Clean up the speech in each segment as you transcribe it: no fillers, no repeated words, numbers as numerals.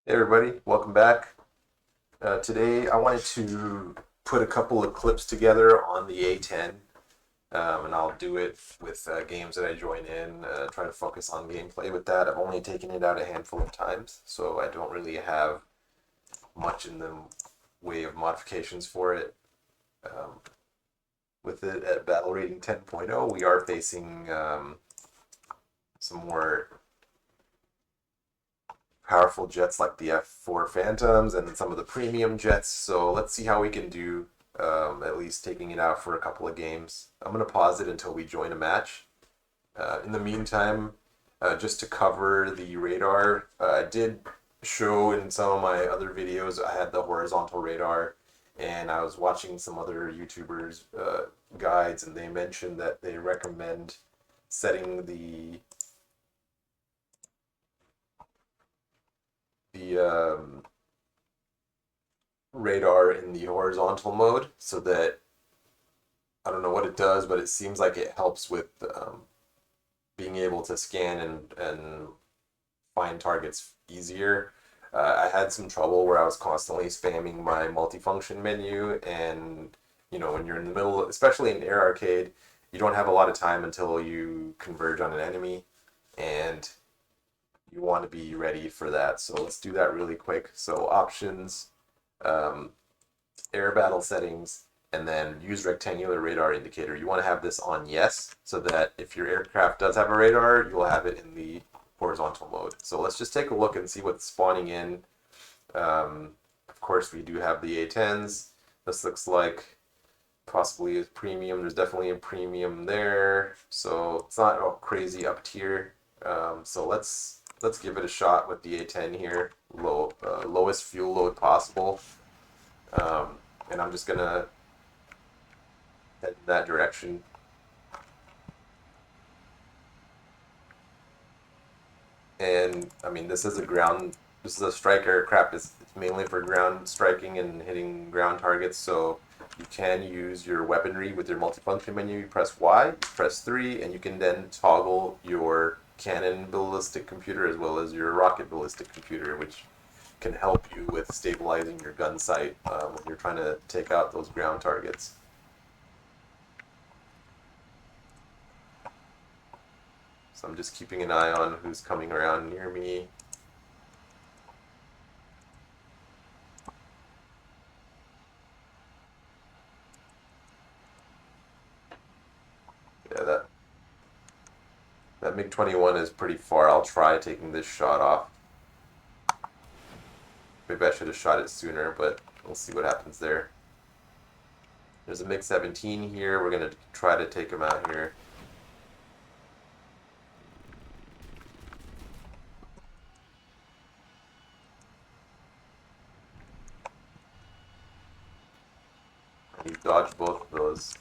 Hey everybody, welcome back. Today I wanted to put a couple of clips together on the A-10, and I'll do it with games that I join in, try to focus on gameplay with that. I've only taken it out a handful of times, so I don't really have much in the way of modifications for it. Um, with it at battle rating 10.0, we are facing some more powerful jets like the F4 Phantoms and some of the premium jets. So let's see how we can do, at least taking it out for a couple of games. I'm going to pause it until we join a match. In the meantime, just to cover the radar, I did show in some of my other videos, I had the horizontal radar, and I was watching some other YouTubers' guides, and they mentioned that they recommend setting the radar in the horizontal mode so that I don't know what it does, but it seems like it helps with being able to scan and find targets easier. I had some trouble where I was constantly spamming my multifunction menu, and when you're in the middle, especially in Air Arcade, you don't have a lot of time until you converge on an enemy, and you want to be ready for that. So let's do that really quick. So options, um, air battle settings, and then use rectangular radar indicator. You want to have this on yes, so that if your aircraft does have a radar, you'll have it in the horizontal mode. So let's just take a look and see what's spawning in. Of course, we do have the A-10s. This looks like possibly a premium. There's definitely a premium there, so it's not all crazy up tier. So let's give it a shot with the A-10 here. Lowest fuel load possible. And I'm just gonna head in that direction. And I mean, this is a strike aircraft. It's mainly for ground striking and hitting ground targets. So you can use your weaponry with your multifunction menu. You press Y, you press 3, and you can then toggle your cannon ballistic computer as well as your rocket ballistic computer, which can help you with stabilizing your gun sight when you're trying to take out those ground targets. So I'm just keeping an eye on who's coming around near me. Yeah, that MiG-21 is pretty far. I'll try taking this shot off. Maybe I should have shot it sooner, but we'll see what happens there. There's a MiG-17 here. We're going to try to take him out here. You dodged both of those.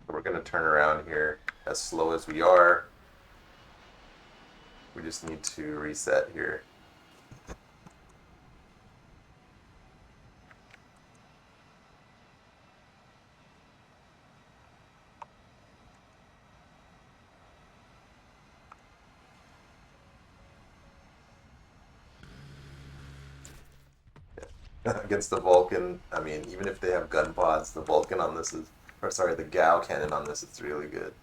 So we're going to turn around here. As slow as we are, we just need to reset here. Against the Vulcan, I mean, even if they have gun pods, the Vulcan on this is, or sorry, the Gao cannon on this is really good.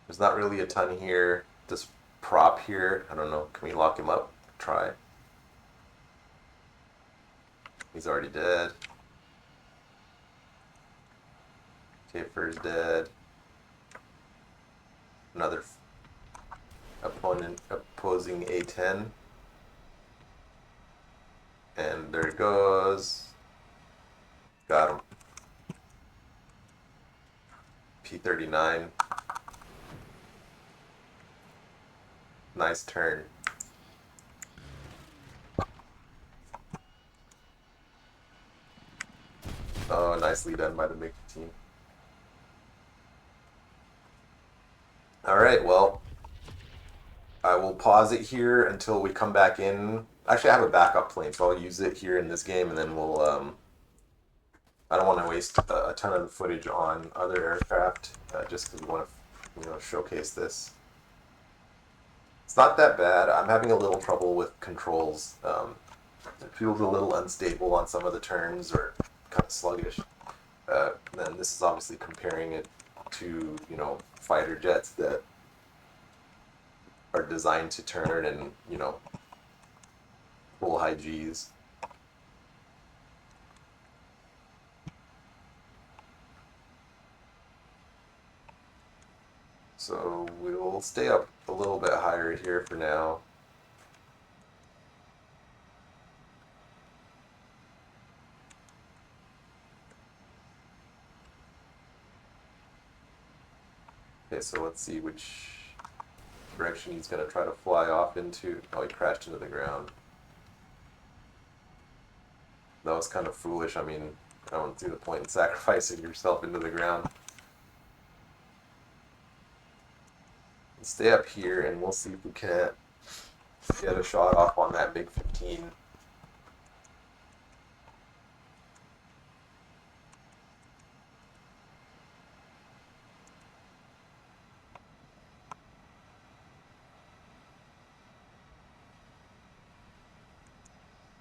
There's not really a ton here. This prop here, I don't know, can we lock him up? Try. He's already dead. Kiefer's dead. Another opponent opposing A-10. And there it goes. Got him. P-39. Nice turn. Oh, nicely done by the MiG-15. All right, well, I will pause it here until we come back in. Actually, I have a backup plane, so I'll use it here in this game, and then we'll. I don't want to waste a ton of the footage on other aircraft, just because we want to, showcase this. It's not that bad. I'm having a little trouble with controls. It feels a little unstable on some of the turns, or kind of sluggish. Then this is obviously comparing it to fighter jets that are designed to turn and full high G's. So we'll stay up a little bit higher here for now. Okay, so let's see which direction he's going to try to fly off into. Oh, he crashed into the ground. That was kind of foolish. I mean, I don't see the point in sacrificing yourself into the ground. Stay up here and we'll see if we can't get a shot off on that MiG-15.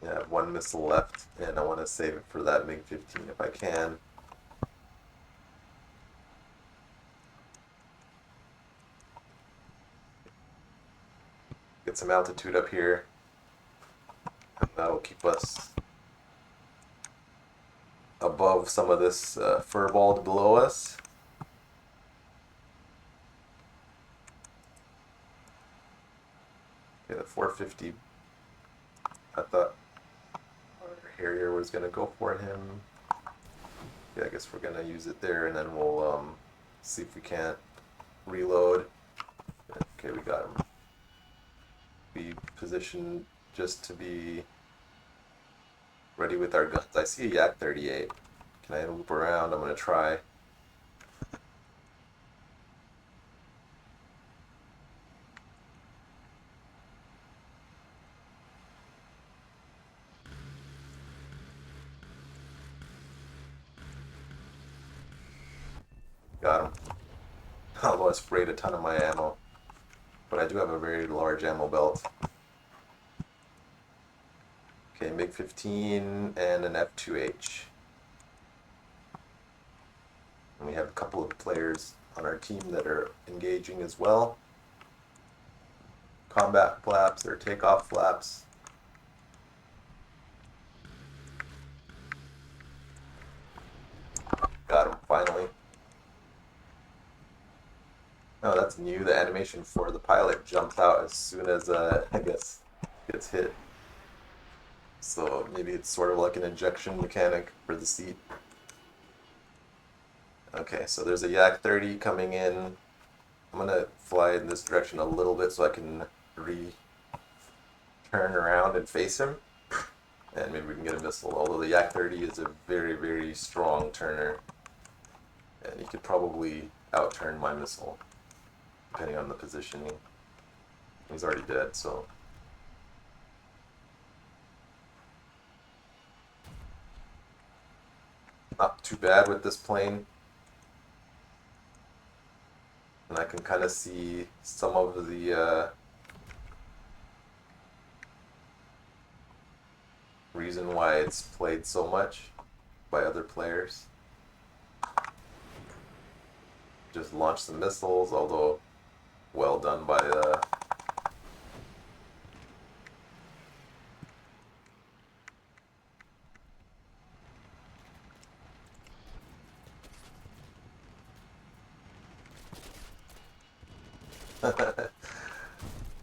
Yeah, I have one missile left, and I want to save it for that MiG-15 if I can. Get some altitude up here, and that'll keep us above some of this furball below us. Okay, the 450, I thought our Harrier was going to go for him. Yeah, I guess we're going to use it there, and then we'll see if we can't reload. Okay, we got him. Be positioned just to be ready with our guns. I see a Yak 38. Can I loop around? I'm going to try. Got him. Although I sprayed a ton of my ammo. But I do have a very large ammo belt. Okay, MiG-15 and an F-2H. And we have a couple of players on our team that are engaging as well. Combat flaps or takeoff flaps. Got him, finally. Oh, that's new. The animation for the pilot jumps out as soon as, I guess, gets hit. So maybe it's sort of like an injection mechanic for the seat. Okay, so there's a Yak 30 coming in. I'm gonna fly in this direction a little bit so I can turn around and face him. And maybe we can get a missile. Although the Yak 30 is a very, very strong turner. And he could probably outturn my missile, depending on the positioning. He's already dead, so. Not too bad with this plane. And I can kind of see some of the reason why it's played so much by other players. Just launch some missiles, although well done by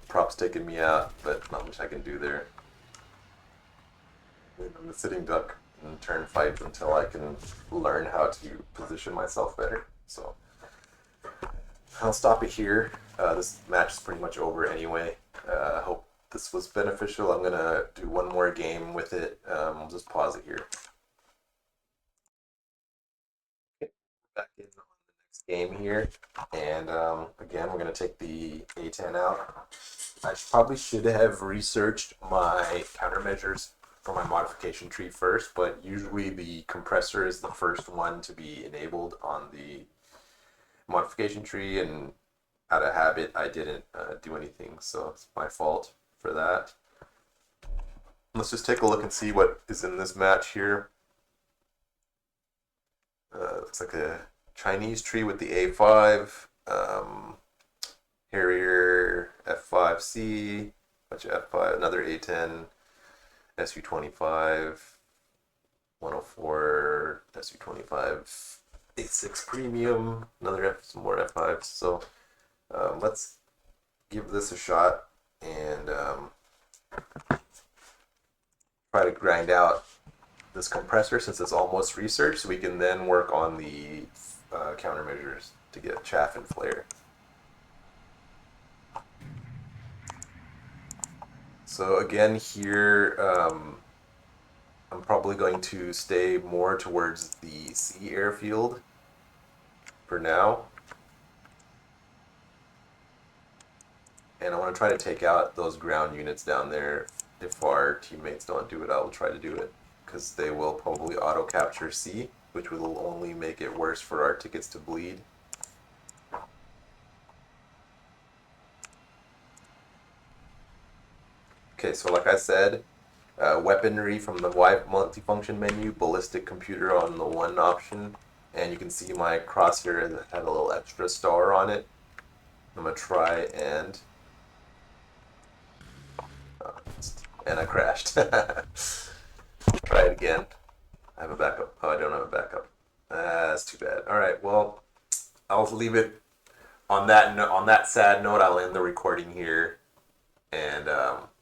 props taking me out, but not much I can do there. I'm a sitting duck in turn fights until I can learn how to position myself better. So I'll stop it here. This match is pretty much over anyway. I hope this was beneficial. I'm gonna do one more game with it. I'll just pause it here. back in on the next game here, and again, we're gonna take the A-10 out. Probably should have researched my countermeasures for my modification tree first, but usually the compressor is the first one to be enabled on the modification tree, and out of habit, I didn't do anything, so it's my fault for that. Let's just take a look and see what is in this match here. Looks like a Chinese tree with the A5, Harrier F5C, bunch of F5, another A10, SU25, 104, SU25, A6 Premium, some more F5s. So let's give this a shot and try to grind out this compressor since it's almost researched, so we can then work on the countermeasures to get chaff and flare. So again here, I'm probably going to stay more towards the sea airfield for now. And I want to try to take out those ground units down there. If our teammates don't do it, I will try to do it, because they will probably auto-capture C, which will only make it worse for our tickets to bleed. Okay, so like I said, weaponry from the multifunction menu, ballistic computer on the one option, and you can see my crosshair had a little extra star on it. I'm gonna try and I crashed. Try it again. I have a backup. Oh, I don't have a backup. That's too bad. All right, well, I'll leave it on that on that sad note. I'll end the recording here, and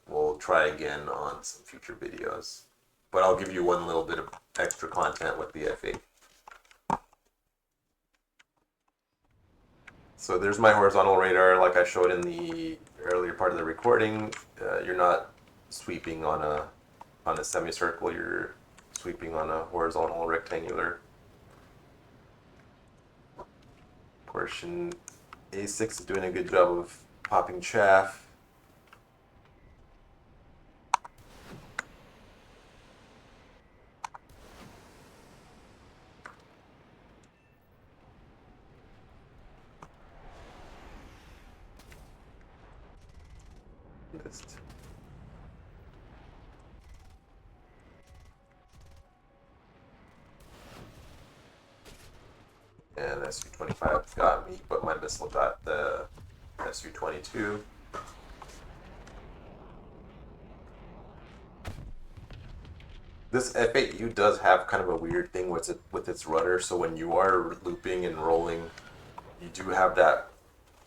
we'll try again on some future videos. But I'll give you one little bit of extra content with the F8. So there's my horizontal radar, like I showed in the earlier part of the recording. You're not sweeping on a semicircle. You're sweeping on a horizontal rectangular portion. A6 is doing a good job of popping chaff. And SU-25 got me, but my missile got the SU-22. This F8U does have kind of a weird thing with its rudder, so when you are looping and rolling, you do have that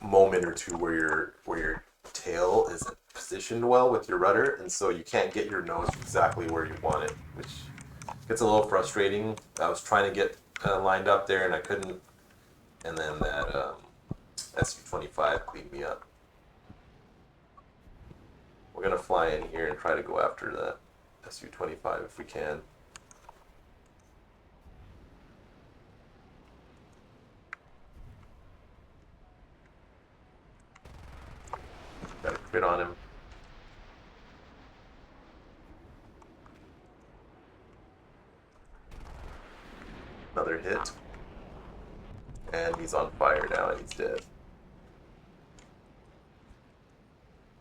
moment or two where your tail isn't positioned well with your rudder, and so you can't get your nose exactly where you want it, which gets a little frustrating. I was trying to get lined up there and I couldn't, and then that SU-25 cleaned me up. We're gonna fly in here and try to go after that SU-25 if we can. Got a crit on him. Another hit. And he's on fire now and he's dead.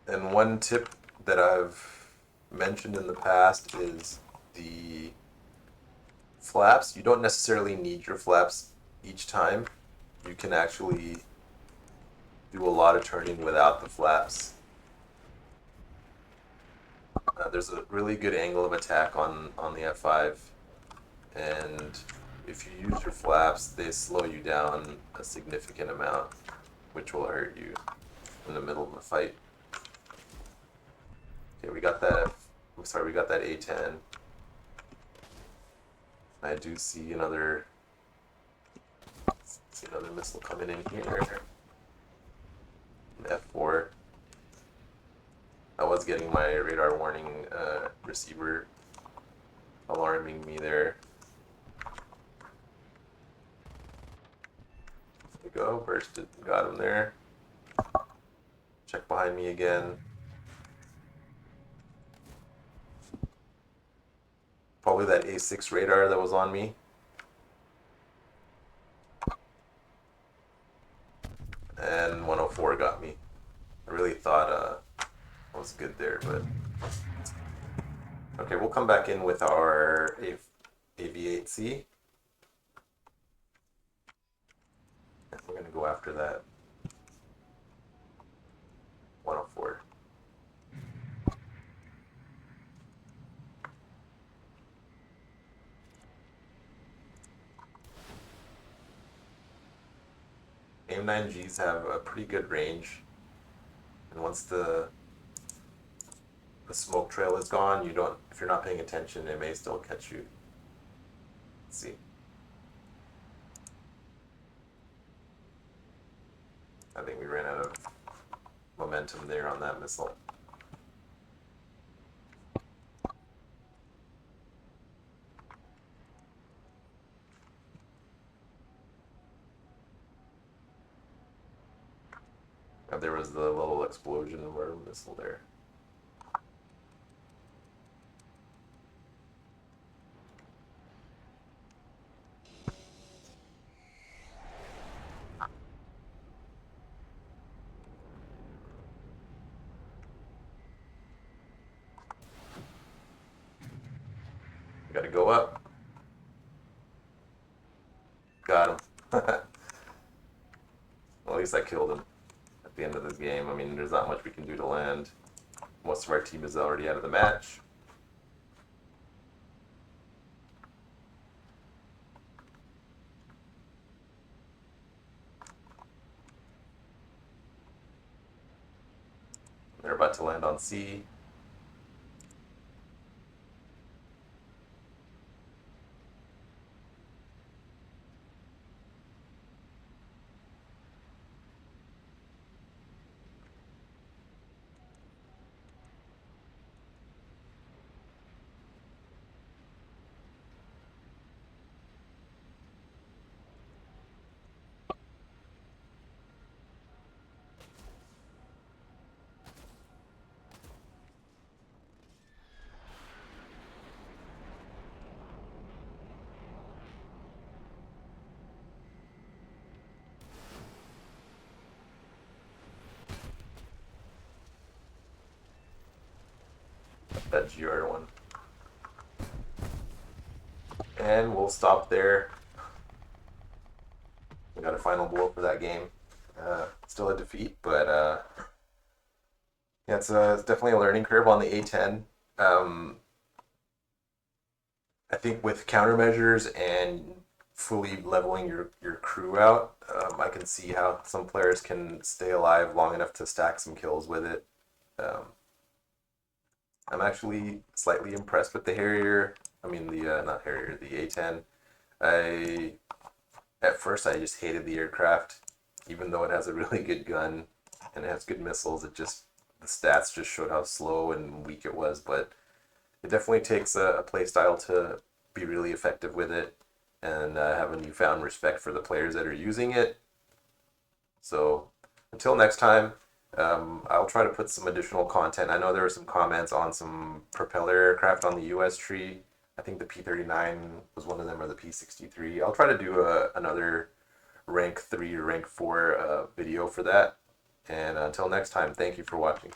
And one tip that I've mentioned in the past is the flaps. You don't necessarily need your flaps each time. You can actually do a lot of turning without the flaps. There's a really good angle of attack on the F5, and if you use your flaps, they slow you down a significant amount, which will hurt you in the middle of the fight. Okay, we got that. I'm sorry, we got that A-10. I do see another missile coming in here. F4. I was getting my radar warning receiver alarming me there. go. Bursted. Got him there. Check behind me again. Probably that A6 radar that was on me. And 104 got me. I really thought I was good there, but okay, we'll come back in with our AV8C. We're gonna go after that 104. AIM-9Gs have a pretty good range, and once the smoke trail is gone, you don't. If you're not paying attention, it may still catch you. Let's see. I think we ran out of momentum there on that missile. And there was the little explosion of our missile there. Gotta go up. Got him. Well, at least I killed him at the end of this game. I mean, there's not much we can do to land. Most of our team is already out of the match. They're about to land on C. That GR one. And we'll stop there. We got a final blow for that game. Still a defeat, but yeah, it's definitely a learning curve on the A-10. I think with countermeasures and fully leveling your crew out, I can see how some players can stay alive long enough to stack some kills with it. I'm actually slightly impressed with the Harrier. I mean the not Harrier, the A-10. At first I just hated the aircraft, even though it has a really good gun and it has good missiles. The stats just showed how slow and weak it was, but it definitely takes a play style to be really effective with it, and have a newfound respect for the players that are using it. So until next time, I'll try to put some additional content. I know there were some comments on some propeller aircraft on the US tree. I think the P-39 was one of them, or the P-63. I'll try to do another rank 3 or rank 4 video for that. And until next time, thank you for watching.